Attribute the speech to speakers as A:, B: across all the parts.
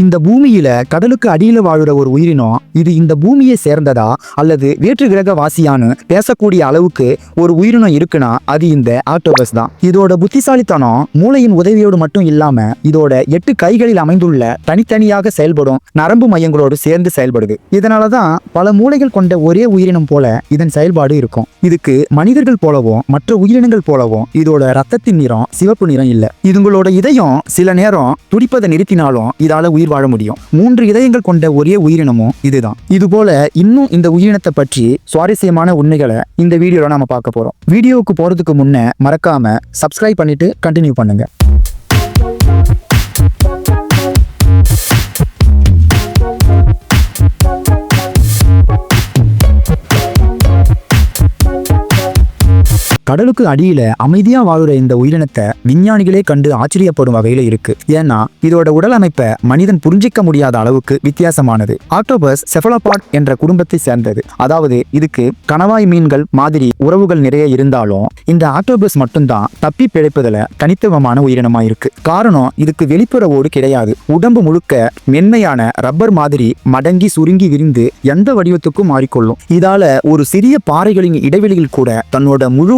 A: இந்த பூமியில கடலுக்கு அடியில வாழுற ஒரு உயிரினம் இது இந்த பூமியை சேர்ந்ததா அல்லது வேற்று கிரக வாசியான்னு பேசக்கூடிய அளவுக்கு ஒரு உயிரினம் இருக்குன்னா அது இந்த ஆக்டோபஸ் தான். இதோட புத்திசாலித்தனம் மூளையின் உதவியோடு மட்டும் இல்லாம இதோட 8 கைகளில் அமைந்துள்ள தனித்தனியாக செயல்படும் நரம்பு மையங்களோடு சேர்ந்து செயல்படுது. இதனாலதான் பல மூளைகள் கொண்ட ஒரே உயிரினம் போல இதன் செயல்பாடு இருக்கும். இதுக்கு மனிதர்கள் போலவும் மற்ற உயிரினங்கள் போலவும் இதோட ரத்தத்தின் நிறம் சிவப்பு நிறம் இல்ல. இதுங்களோட இதயம் சில நேரம் துடிப்பதை நிறுத்தினாலும் இதால உயிர் வாழ முடியும். 3 இதயங்கள் கொண்ட ஒரே உயிரினமும் இதுதான். இது போல இன்னும் இந்த உயிரினத்தை பற்றி சுவாரஸ்யமான உண்மைகளை இந்த வீடியோல நாம பார்க்க போறோம். வீடியோவுக்கு போறதுக்கு முன்ன மறக்காம சப்ஸ்கிரைப் பண்ணிட்டு கண்டினியூ பண்ணுங்க. கடலுக்கு அடியில அமைதியா வாழுற இந்த உயிரினத்தை விஞ்ஞானிகளே கண்டு ஆச்சரியப்படும் வகையில இருக்கு. ஏன்னா இதோட உடல் அமைப்பை மனிதன் புரிஞ்சிக்க முடியாத அளவுக்கு வித்தியாசமானது. ஆக்டோபஸ் செஃபலோபாட் என்ற குடும்பத்தை சேர்ந்தது. அதாவது இதுக்கு கணவாய் மீன்கள் மாதிரி உறவுகள் நிறைய இருந்தாலும் இந்த ஆக்டோபஸ் மட்டும்தான் தப்பி பிழைப்பதுல தனித்துவமான உயிரினமா இருக்கு. காரணம் இதுக்கு வெளிப்புற ஓடு கிடையாது. உடம்பு முழுக்க மென்மையான ரப்பர் மாதிரி மடங்கி சுருங்கி விரிந்து எந்த வடிவத்துக்கும் மாறிக்கொள்ளும். இதால ஒரு சிறிய பாறைகளின் இடைவெளியில் கூட தன்னோட முழு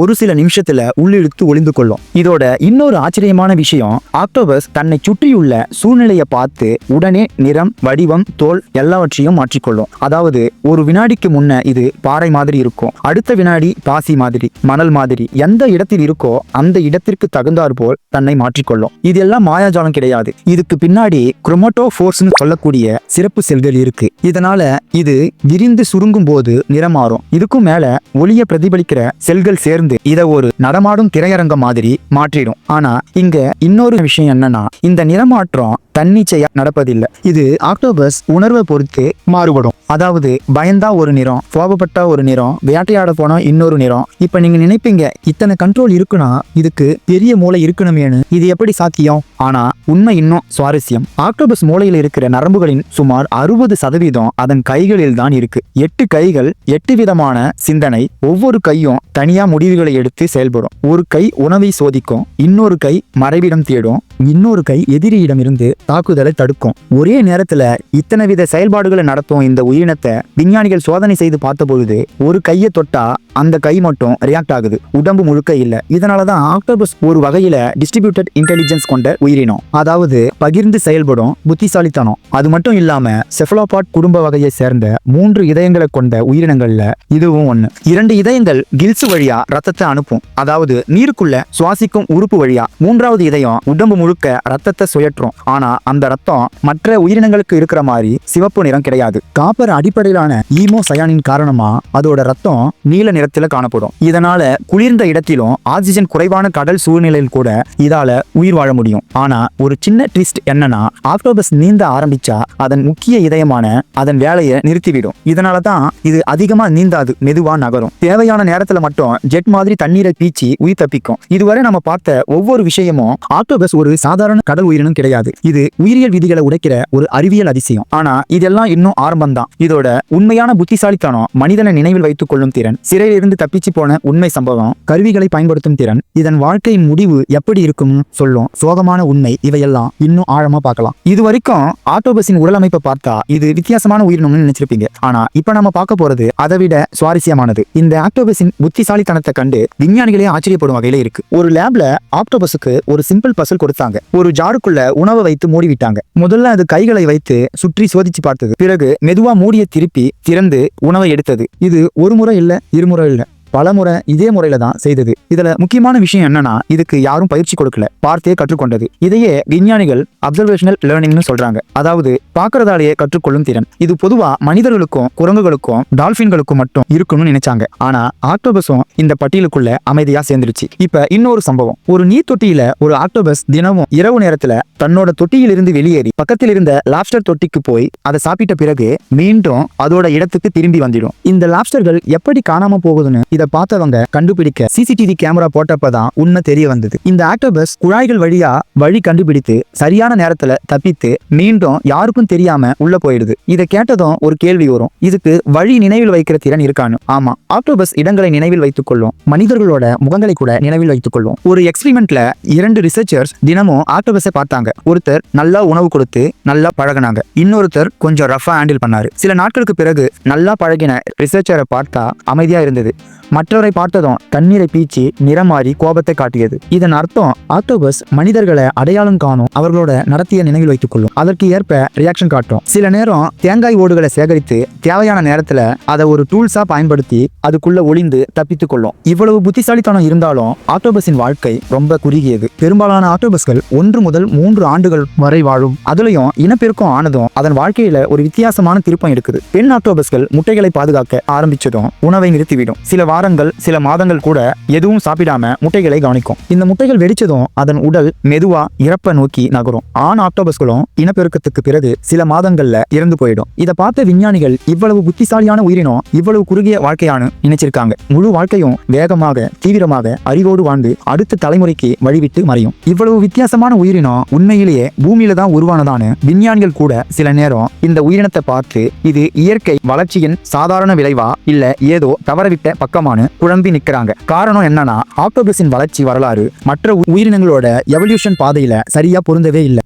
A: ஒரு சில நிமிஷத்துல உள்ளிழுத்து ஒளிந்து கொள்ளும். இதோட இன்னொரு ஆச்சரியமான விஷயம், ஆக்டோபஸ் தன்னை சுற்றியுள்ள சூழ்நிலையை பார்த்து உடனே நிறம், வடிவம், தோல் எல்லாவற்றையும் மாற்றிக்கொள்ளும். அதாவது ஒரு வினாடிக்கு முன்ன இது பாறை மாதிரி இருக்கும், அடுத்த வினாடி பாசி மாதிரி, மணல் மாதிரி, எந்த இடத்தில் இருக்கோ அந்த இடத்திற்கு தகுந்தாற் போல் தன்னை மாற்றிக்கொள்ளும். இதெல்லாம் மாயாஜாலம் கிடையாது. இதுக்கு பின்னாடி குரோமட்டோபோர்ஸ்னு சொல்லக்கூடிய சிறப்பு செல்கள் இருக்கு. இதனால இது விரிந்து சுருங்கும் போது நிறம் மாறும். இதுக்கும் மேல ஒளிய பிரதிபலிக்கிற செல்கள் சேர்ந்து இத ஒரு நடமாடும் திரையரங்கம் மாதிரி மாற்றிடும். ஆனா இங்க இன்னொரு விஷயம் என்னன்னா, இந்த நிறமாற்றம் தன்னிச்சையா நடப்பதில்லை. இது ஆக்டோபஸ் உணர்வை பொறுத்து மாறுபடும். அதாவது பயந்தா ஒரு நிறம், கோபப்பட்டா ஒரு நிறம், வேட்டையாட போனா இன்னொரு நிறம். இப்ப நீங்க நினைப்பீங்க இத்தனை கண்ட்ரோல் இருக்குன்னா இதுக்கு பெரிய மூளை இருக்கணுமேனு. இது எப்படி சாத்தியம்? ஆனா உண்மை இன்னும் சுவாரஸ்யம். ஆக்டோபஸ் மூளையில் இருக்கிற நரம்புகளின் சுமார் 60% அதன் கைகளில் தான் இருக்கு. 8 கைகள், 8 விதமான சிந்தனை. ஒவ்வொரு கையும் தனியா முடிவுகளை எடுத்து செயல்படும். ஒரு கை உணவை சோதிக்கும், இன்னொரு கை மறைவிடம் தேடும், இன்னொரு கை எதிரியிடம் இருந்து தாக்குதலை தடுக்கும். ஒரே நேரத்துல இத்தனை வித செயல்பாடுகளை நடத்தும் இந்த உயிரினத்தை விஞ்ஞானிகள் சோதனை செய்து பார்த்த பொழுது ஒரு கையை தொட்டா அந்த கை மட்டும் ரியாக்ட் ஆகுது, உடம்பு முழுக்க இல்ல. இதனாலதான் ஆக்டோபஸ் ஒரு வகையில டிஸ்ட்ரிபியூட்டட் இன்டெலிஜென்ஸ் கொண்ட உயிரினம். அதாவது பகிர்ந்து செயல்படும் புத்திசாலித்தனம். அது மட்டும் இல்லாம செஃபலோபாட் குடும்ப வகையை சேர்ந்த 3 இதயங்களை கொண்ட உயிரினங்கள்ல இதுவும் ஒண்ணு. 2 இதயங்கள் கில்ஸ் வழியா ரத்தத்தை அனுப்பும், அதாவது நீருக்குள்ள சுவாசிக்கும் உறுப்பு வழியா. 3வது இதயம் உடம்பு முழுக்க ரத்தத்தை சுழற்றும். ஆனா அந்த ரத்தம் மற்ற உயிரினங்களுக்கு இருக்கிற மாதிரி சிவப்பு நிறம் கிடையாது. காப்பர் அடிப்படையிலான ஈமோசயானின் காரணமா அதோட ரத்தம் நீல நிறத்துல காணப்படும். இதனால குளிர்ந்த இடத்திலும் ஆக்சிஜன் குறைவான கடல் சூழ்நிலையில் கூட இதால உயிர் வாழ முடியும். ஆனா ஒரு சின்ன ட்விஸ்ட் என்னன்னா, ஆக்டோபஸ் நீந்த ஆரம்பிச்சா அதன் முக்கிய இதயமான அதன் வேலையை நிறுத்திவிடும். இதனாலதான் இது அதிகமா நீந்தாது, மெதுவா நகரும். தேவையான நேரத்துல மட்டும் ஜெட் மாதிரி தண்ணீரை பீச்சி உயிர் தப்பிக்கும். இதுவரை நம்ம பார்த்த ஒவ்வொரு விஷயமும் ஆக்டோபஸ் ஒரு சாதாரண கடல் உயிரினம் கிடையாது. இது உயிரியல் விதிகளை உடைக்கிற ஒரு அறிவியல் அதிசயம். ஆனா இதெல்லாம் இன்னும் ஆரம்பம் தான். இதோட உண்மையான புத்திசாலித்தனம், மனிதனை நினைவில் வைத்துக் கொள்ளும் திறன், சிறையிலிருந்து தப்பிச்சு போன உண்மை சம்பவம், கருவிகளை பயன்படுத்தும் திறன், இதன் வாழ்க்கையின் முடிவு எப்படி இருக்கும் சொல்லும் சோகமான உண்மை, இவையெல்லாம் இன்னும் ஆழமா பார்க்கலாம். இது வரைக்கும் ஆக்டோபஸின் உடல் அமைப்பை பார்த்தா இது வித்தியாசமான உயிரினம்னு நினைச்சிருப்பீங்க. ஆனா இப்ப நம்ம பார்க்க போறது அதை விட சுவாரஸ்யமானது. இந்த ஆக்டோபஸின் புத்திசாலித்தனத்தை கண்டு விஞ்ஞானிகளே ஆச்சரியப்படும் வகையில இருக்கு. ஒரு லேப்ல ஆக்டோபஸுக்கு ஒரு சிம்பிள் பசில் கொடுத்தாங்க. ஒரு ஜாருக்குள்ள உணவை வைத்து மூடிவிட்டாங்க. முதல்ல அது கைகளை வைத்து சுற்றி சோதிச்சு பார்த்தது. பிறகு மெதுவா மூடிய திருப்பி திறந்து உணவை எடுத்தது. இது ஒரு முறை இல்ல, இருமுறை இல்ல, பல முறை இதே முறையில தான் செய்தது. இதுல முக்கியமான விஷயம் என்னன்னா, இதுக்கு யாரும் பயிற்சி கொடுக்கல, பார்த்தே கற்றுக்கொண்டது. இதையே விஞ்ஞானிகள் அப்சர்வேஷனல் லேர்னிங்னு சொல்றாங்க. அதாவது பார்க்கறதாலேயே கற்றுக்கொள்ளும் திறன். இது பொதுவா மனிதர்களுக்கும் குரங்குகளுக்கும் டால்பின்களுக்கும் மட்டும் இருக்கும்னு நினைச்சாங்க. ஆனா ஆக்டோபஸும் இந்த பட்டியலுக்குள்ள அமைதியா சேர்ந்துருச்சு. இப்ப இன்னொரு சம்பவம். ஒரு நீர் தொட்டியில ஒரு ஆக்டோபஸ் தினமும் இரவு நேரத்துல தன்னோட தொட்டியிலிருந்து வெளியேறி பக்கத்தில் இருந்த லாப்ஸ்டர் தொட்டிக்கு போய் அதை சாப்பிட்ட பிறகு மீண்டும் அதோட இடத்துக்கு திரும்பி வந்துடும். இந்த லாப்ஸ்டர்கள் எப்படி காணாம போகுதுன்னு இதை இதை பார்த்தவங்க கண்டுபிடிக்க சிசிடிவி கேமரா போட்டப்பதான் உண்மை தெரிய வந்தது. இந்த ஆக்டோபஸ் குழாய்கள் வழியா வழி கண்டுபிடித்து சரியான நேரத்துல தப்பித்து மீண்டும் யாருக்கும் தெரியாம உள்ள போயிடுது. இதை கேட்டதும் ஒரு கேள்வி வரும், இதுக்கு வழி நினைவில் வைக்கிற திறன் இருக்கான்னு. ஆமா, ஆக்டோபஸ் இடங்களை நினைவில் வைத்துக் கொள்ளும், மனிதர்களோட முகங்களை கூட நினைவில் வைத்துக் கொள்ளும். ஒரு எக்ஸ்பெரிமெண்ட்ல 2 ரிசர்ச்சர்ஸ் தினமும் ஆக்டோபஸை பார்த்தாங்க. ஒருத்தர் நல்லா உணவு கொடுத்து நல்லா பழகினாங்க, இன்னொருத்தர் கொஞ்சம் ரஃபா ஹேண்டில் பண்ணாரு. சில நாட்களுக்கு பிறகு நல்லா பழகின ரிசர்ச்சரை பார்த்தா அமைதியா இருந்தது. மற்றவரை பார்த்ததும் தண்ணீரை பீச்சி நிறம் மாறி கோபத்தை காட்டியது. இதன் அர்த்தம் ஆக்டோபஸ் மனிதர்களை அடையாளம் காணும், அவர்களோட நடத்திய நினைவில் வைத்துக் கொள்ளும், அதற்கு ஏற்ப ரியாக்ஷன் காட்டும். சில நேரம் தேங்காய் ஓடுகளை சேகரித்து தேவையான நேரத்துல அதை ஒரு டூல்ஸா பயன்படுத்தி அதுக்குள்ள ஒளிந்து தப்பித்துக் கொள்ளும். இவ்வளவு புத்திசாலித்தனம் இருந்தாலும் ஆக்டோபஸின் வாழ்க்கை ரொம்ப குறுகியது. பெரும்பாலான ஆக்டோபஸ்கள் 1 முதல் 3 ஆண்டுகள் வரை வாழும். அதுலயும் இனப்பெருக்கம் ஆனதும் அதன் வாழ்க்கையில ஒரு வித்தியாசமான திருப்பம் இருக்குது. பெண் ஆக்டோபஸ்கள் முட்டைகளை பாதுகாக்க ஆரம்பிச்சதும் உணவை நிறுத்திவிடும். சில வாரங்கள் சில மாதங்கள் கூட எதுவும் சாப்பிடாம முட்டைகளை கவனிக்கும். இந்த முட்டைகள் வெடிச்சதும் அதன் உடல் மெதுவா இறப்ப நோக்கி நகரும். ஆண் ஆக்டோபஸ்களும் இனப்பெருக்கத்துக்கு பிறகு சில மாதங்கள்ல இறந்து போயிடும். இதை பார்த்த விஞ்ஞானிகள் இவ்வளவு புத்திசாலியான உயிரினம் இவ்வளவு குறுகிய வாழ்க்கையானு நினைச்சிருக்காங்க. முழு வாழ்க்கையும் வேகமாக தீவிரமாக அறிவோடு வாழ்ந்து அடுத்த தலைமுறைக்கு வழிவிட்டு மறையும். இவ்வளவு வித்தியாசமான உயிரினம் உண்மையிலேயே பூமியில தான் உருவானதான்னு விஞ்ஞானிகள் கூட சில நேரம் இந்த உயிரினத்தை பார்த்து இது இயற்கை வளர்ச்சியின் சாதாரண விளைவா இல்ல ஏதோ தவறவிட்ட பக்கமான குழம்பி நிக்கிறாங்க. காரணம் என்னன்னா ஆக்டோபஸின் வளர்ச்சி வரலாறு மற்ற உயிரினங்களோட எவல்யூஷன் பாதையில சரியா பொருந்தவே இல்லை.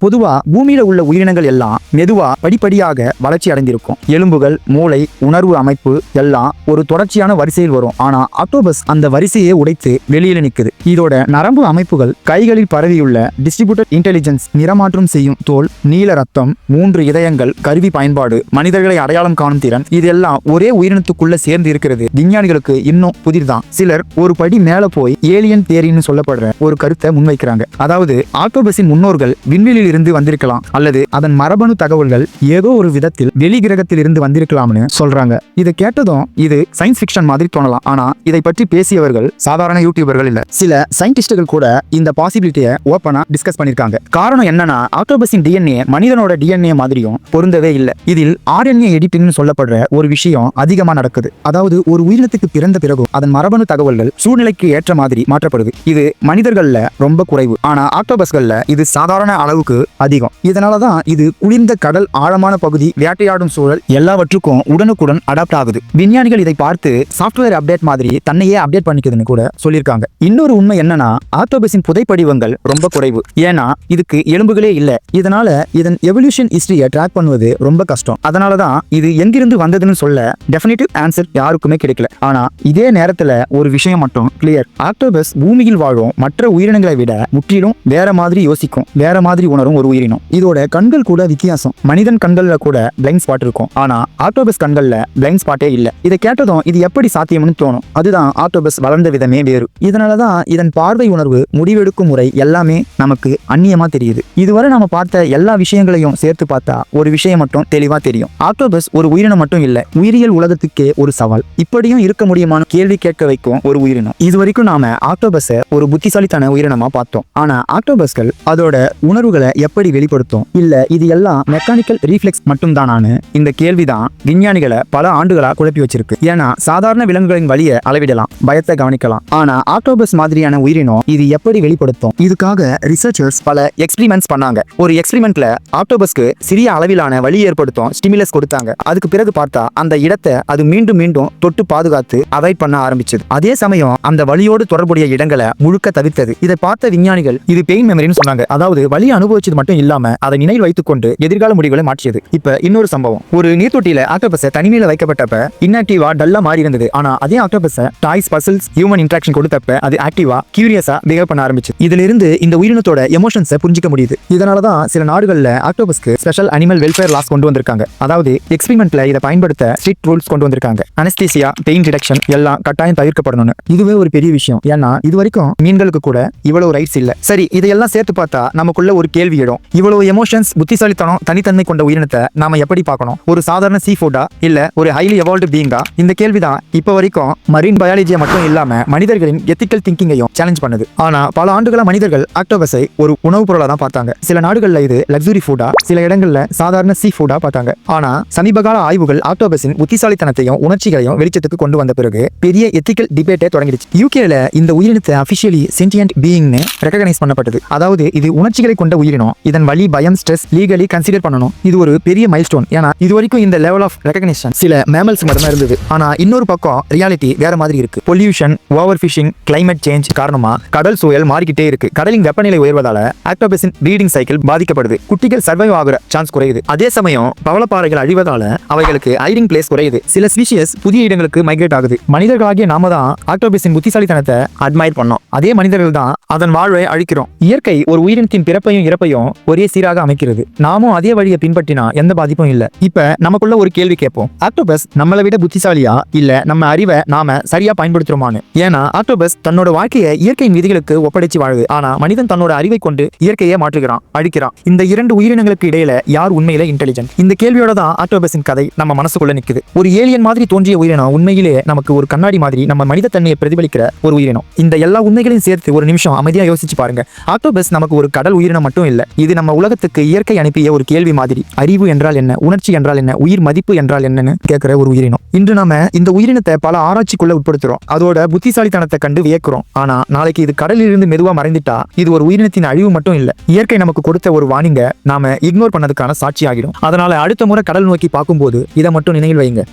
A: பொதுவா பூமியில உள்ள உயிரினங்கள் எல்லாம் மெதுவா படிப்படியாக வளர்ச்சி அடைந்திருக்கும். எலும்புகள், மூளை, உணர்வு அமைப்பு எல்லாம் ஒரு தொடர்ச்சியான வரிசையில் வரும். ஆனா ஆக்டோபஸ் அந்த வரிசையை உடைத்து வெளியில நிக்குது. இதோட நரம்பு அமைப்புகள், கைகளில் பரவியுள்ள டிஸ்ட்ரிபியூட்டட் இன்டெலிஜென்ஸ், நிறமாற்றம் செய்யும் தோல், நீல ரத்தம், 3 இதயங்கள், கருவி பயன்பாடு, மனிதர்களை அடையாளம் காணும் திறன், இதெல்லாம் ஒரே உயிரினத்துக்குள்ள சேர்ந்து இருக்கிறது விஞ்ஞானிகளுக்கு இன்னும் புதிர்தான். சிலர் ஒரு படி மேல போய் ஏலியன் தியரின்னு சொல்லப்படுற ஒரு கருத்தை முன்வைக்கிறாங்க. அதாவது ஆக்டோபஸின் முன்னோர்கள் விண்வெளியில் இருந்து வந்திருக்கலாம் அல்லது அதன் மரபணு தகவல்கள் ஏதோ ஒரு விதத்தில் வெளி கிரகத்தில் இருந்து வந்திருக்கலாம்னு சொல்றாங்க. இதை கேட்டதும் இது சயின்ஸ் ஃபிக்ஷன் மாதிரி தோணலாம். ஆனா இதை பற்றி பேசியவர்கள் சாதாரண யூடியூபர்கள் இல்ல. சில சயின்டிஸ்டுகள் கூட இந்த பாசிபிலிட்டியை ஓப்பனா டிஸ்கஸ் பண்ணிருக்காங்க. காரணம் என்னன்னா ஆக்டோபஸின் டிஎன்ஏ மனிதனோட டிஎன்ஏ மாதிரியும் பொருந்தவே இல்லை. இதில் ஆர்என்ஏ எடிட்டிங்னு சொல்லப்படுற ஒரு விஷயம் அதிகமா நடக்குது. அதாவது ஒரு உயிரினத்துக்கு பிறந்த பிறகு அதன் மரபணு தகவல்கள் சூழ்நிலைக்கு ஏற்ற மாதிரி மாற்றப்படுது. இது மனிதர்கள்ல ரொம்ப குறைவு, ஆனா ஆக்டோபஸ்கள்ல இது சாதாரண அளவுக்கு அதிகம். இதனாலதான் இது குளிர்ந்த கடல், ஆழமான பகுதி, வேட்டையாடும் சூழல் எல்லாவற்றுக்கும் உடனுக்குடன் அடாப்ட் ஆகுது. விஞ்ஞானிகள் இதை பார்த்து சாஃப்ட்வேர் அப்டேட் மாதிரி தன்னையே அப்டேட் பண்ணிக்குதுன்னு கூட சொல்லியிருக்காங்க. இன்னொரு உண்மை என்னன்னா ஆக்டோபஸின் புதைப்படிவங்கள் ரொம்ப குறைவு. ஏன்னா இதுக்கு எலும்புகளே இல்ல. இதனால இதன் எவல்யூஷன் ஹிஸ்டரியை ட்ராக் பண்ணுவது ரொம்ப கஷ்டம். அதனாலதான் இது எங்கிருந்து வந்ததுன்னு சொல்ல டெஃபினிட்டிவ் ஆன்சர் யாருக்குமே கிடைக்கல. ஆனா இதே நேரத்துல ஒரு விஷயம் மட்டும் கிளியர், ஆக்டோபஸ் பூமியில் வாழும் மற்ற உயிரினங்களை விட முற்றிலும் வேற மாதிரி யோசிக்கும், வேற மாதிரி உணரும் ஒரு உயிரினம். இதோட கண்கள் கூட வித்தியாசம். மனிதன் கண்கள்ல கூட பிளைண்ட் ஸ்பாட் இருக்கும், ஆனா ஆக்டோபஸ் கண்கள்ல பிளைண்ட் ஸ்பாட்டே இல்ல. இதை கேட்டதும் இது எப்படி சாத்தியம்னு தோணும். அதுதான் ஆக்டோபஸ் வளர்ந்த விதமே வேறு. இதனாலதான் இதன் பார்வை, உணர்வு, முடிவெடுக்கும் முறை எல்லாமே நமக்கு அந்நியமா தெரியுது. இதுவரை நாம பார்த்த எல்லா விஷயங்களையும் சேர்த்து பார்த்தா ஒரு விஷயம் மட்டும் தெளிவா தெரியும். ஆக்டோபஸ் ஒரு உயிரினம் மட்டும் இல்ல, உயிரியல் உலகத்துக்கே ஒரு சவால். இப்படியும் இருக்க முடியுமான கேள்வி கேட்க வைக்கும் ஒரு உயிரினம். இதுவரைக்கும் நாம ஆக்டோபஸை ஒரு புத்திசாலித்தான உயிரினமா பார்த்தோம். ஆனா ஆக்டோபஸ்கள் அதோட உணர்வுகளை எப்படி வெளிப்படுத்தும், இல்ல இது எல்லாம் மெக்கானிக்கல் ரீஃப்ளெக்ஸ் மட்டும் தானான்னு இந்த கேள்விதான் விஞ்ஞானிகளை பல ஆண்டுகளா குழப்பி வச்சிருக்கு. ஏன்னா சாதாரண விலங்குகளின் வழியை அளவிடலாம், பயத்தை கவனிக்கலாம். ஆனா ஆக்டோபஸ் மாதிரியான உயிரினம் இது எப்படி வெளிப்படுத்தும்? இதுக்காக ரிசர்ச்சர்ஸ் பல எக்ஸ்பிரிமெண்ட்ஸ் பண்ணாங்க. ஒரு எக்ஸ்பிரிமெண்ட்ல ஆக்டோபஸ்க்கு சிறிய அளவிலான வலி ஏற்படுத்தும் ஸ்டிமுலஸ் கொடுத்தாங்க. அதுக்கு பிறகு பார்த்தா அந்த இடத்தை அது மீண்டும் மீண்டும் தொட்டு பாதுகாத்து அவாய்ட் பண்ண ஆரம்பிச்சது. அதே சமயம் அந்த வலியோடு தொடர்புடைய இடங்களை முழுக்க தவிர்த்தது. இதை பார்த்த விஞ்ஞானிகள் இது பெயின் மெமரின்னு சொன்னாங்க. அதாவது வலியை அனுபவிச்சது மட்டும் இல்லாம அதை நினைவில் வைத்துக் கொண்டு எதிர்கால முடிவுகளை மாற்றியது. இப்ப இன்னொரு சம்பவம், ஒரு நீர்த்தொட்டியில ஆக்டோபஸை தனிமையில வைக்கப்பட்டப்ப இன்ஆக்டிவா டல்லா மாறி இருந்தது. ஆனா அதே ஆக்டோபஸை டாய்ஸ், பசில்ஸ், ஹியூமன் இன்டராக்ஷன் கொடுத்தப்ப அது ஆக்டிவா கியூரியஸா பிஹேவ் பண்ண ஆரம்பிச்சு. இதுல இருந்து இந்த உயிரினத்தோட எமோஷன்ஸை புரிஞ்சிக்க முடியுது. இதனாலதான் சில நாடுகள்ல ஆக்டோபஸ்க்கு ஸ்பெஷல் அனிமல் வெல்ஃபேர் லாஸ் கொண்டு வந்திருக்காங்க. அதாவது எக்ஸ்பெரிமெண்ட்ல இதை பயன்படுத்த ஸ்ட்ரிக்ட் ரூல்ஸ் கொண்டு வந்திருக்காங்க. அனஸ்தீசியா, பெயின் ரிடக்ஷன் எல்லாம் கட்டாயம் தவிர்க்கப்படணும்னு. இதுவே ஒரு பெரிய விஷயம். ஏன்னா இது வரைக்கும் மீன்களுக்கு கூட இவ்வளவு ரைட்ஸ் இல்ல. சரி, இதையெல்லாம் சேர்த்து பார்த்தா நமக்குள்ள ஒரு கேள்வி இடம். இவ்வளவு எமோஷன்ஸ், புத்திசாலித்தனம், தனித்தன்மை கொண்ட உயிரினத்தை நாம எப்படி பார்க்கணும்? ஒரு சாதாரண சீ ஃபுட்டா இல்ல ஒரு ஹைலி எவால்வ்டு பீயிங்கா? இந்த கேள்விதான் இப்ப வரைக்கும் மரீன் பயாலஜியை மட்டும் இல்லாம மனிதர்களின் எத்திக்கல் திங்கிங்கையும் சேலஞ்ச் பண்ணுது. ஆனா பல ஆண்டுகளா மனிதர்கள் ஆக்டோபஸை ஒரு உணவு பொருளா தான் பார்த்தாங்க. சில நாடுகள்ல இது லக்ஸுரி ஃபுட்டா, சில இடங்கள்ல சாதாரண சீ ஃபுட்டா பார்த்தாங்க. ஆனா சமீபகால ஆய்வுகள் ஆக்டோபஸின் புத்திசாலித்தனத்தையும் உணர்ச்சிகளையும் வெளிச்சத்துக்கு கொண்டு வந்த பிறகு பெரிய எத்திக்கல் டிபேட்டை தொடங்கிடுச்சு. யூகேல இந்த உயிரினத்தை அபிஷியலி சென்டியன்ட் பீயிங்னு ரெகனைஸ் பண்ணப்பட்டது. அதாவது இது உணர்ச்சிகளை கொண்ட உயிரினம். இதன் வலி, பயம், ஸ்ட்ரெஸ் லீகலி கன்சிடர் பண்ணணும். இது ஒரு பெரிய மைல்ஸ்டோன். ஏன்னா இது வரைக்கும் இந்த லெவல் ஆஃப் ரெகக்னிஷன் சில மேமல்ஸ் மட்டும் இருந்தது. ஆனா இன்னொரு பக்கம் ரியாலிட்டி வேற மாதிரி இருக்கு. Pollution, overfishing, climate change காரணமா கடல் சூழல் மாறிக்கிட்டே இருக்கு. கடலின் வெப்பநிலை உயர்வதால ஆக்டோபஸின் ப்ரீடிங் சைக்கிள் பாதிக்கப்படுது. குட்டிகள் சர்வைவ் ஆகுற சான்ஸ் குறையுது. அதே சமயம் பவளப்பாறைகள் அழிவதால அவைகளுக்கு ஹைடிங் பிளேஸ் குறையுது. சில ஸ்பீஷியஸ் புதிய இடங்களுக்கு மைக்ரேட் ஆகுது. மனிதர்களாகிய நாம தான் ஆக்டோபஸின் புத்திசாலித்தனத்தை அட்மையர் பண்ணோம். அதே மனிதர்கள் தான் அதன் வாழ்வை அழிக்கிறோம். இயற்கை ஒரு உயிரினத்தின் பிறப்பையும் இறப்பையும் ஒரே சீராக அமைக்கிறது. நாமும் அதே வழியை பின்பற்றினா எந்த பாதிப்பும் இல்ல. இப்ப நமக்குள்ள ஒரு கேள்வி கேட்போம். ஆக்டோபஸ் நம்மளை விட புத்திசாலியா இல்ல நம்ம அறிவை நாம சரியா பயன்படுத்துறோமான்னு. ஏன்னா ஆக்டோபஸ் தன்னோட வாழ்க்கையை இயற்கையின் விதிகளுக்கு ஒப்படைச்சு வாழுது. ஆனா மனிதன் தன்னோட அறிவை கொண்டு இயற்கையை மாற்றுகிறான், அழிக்கிறான். இந்த இரண்டு உயிரினங்களுக்கு இடையில யார் உண்மையில இன்டெலிஜென்ட்? இந்த கேள்வியோட தான் ஆக்டோபஸின் கதை நம்ம மனசுக்குள்ள நிக்குது. ஒரு ஏலியன் மாதிரி தோன்றிய உயிரினம் உண்மையிலே நமக்கு ஒரு கண்ணாடி மாதிரி நம்ம மனித தன்மையை பிரதிபலிக்கிற ஒரு உயிரினம். இந்த எல்லா உண்மைகளையும் சேர்த்து ஒரு நிமிஷம் அமைதியா யோசிச்சு பாருங்க. ஆக்டோபஸ் நமக்கு ஒரு கடல் உயிரினம் மட்டும் இல்ல. இது நம்ம உலகத்துக்கு இயற்கை அனுப்பிய ஒரு கேள்வி மாதிரி. அறிவு என்றால் என்ன, உணர்ச்சி என்றால் என்ன, உயிர் மதிப்பு என்றால் என்னன்னு கேட்கிற ஒரு உயிரினம். இன்று நாம இந்த உயிரினத்தை பல ஆராய்ச்சிக்குள்ள உட்படுத்துறோம். அதோட புத்திசாலித்தனத்தை கண்டு வியக்கிறோம். ஆனா நாளைக்கு இது கடலில் இருந்து மெதுவா மறைந்துட்டா இது ஒரு உயிரினத்தின் அழிவு மட்டும் இல்ல, இயற்கை நமக்கு கொடுத்த ஒரு வார்னிங்க நாம இக்னோர் பண்ணதுக்கான சாட்சி ஆகிடும். அதனால அடுத்த முறை கடல் நோக்கி பார்க்கும்போது இதை மட்டும் நினைவில் வைங்க.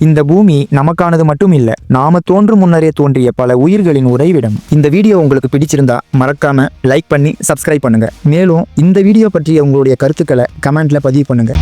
A: இந்த பூமி நமக்கானது மட்டும் இல்ல, நாம தோன்றும் முன்னரே தோன்றிய பல உயிர்களின் உறைவிடம். இந்த வீடியோ உங்களுக்கு பிடிச்சிருந்தா மறக்காம லைக் பண்ணி சப்ஸ்கிரைப் பண்ணுங்க. மேலும் இந்த வீடியோ பற்றிய உங்களுடைய கருத்துக்களை கமெண்ட்ல பதிவு பண்ணுங்க.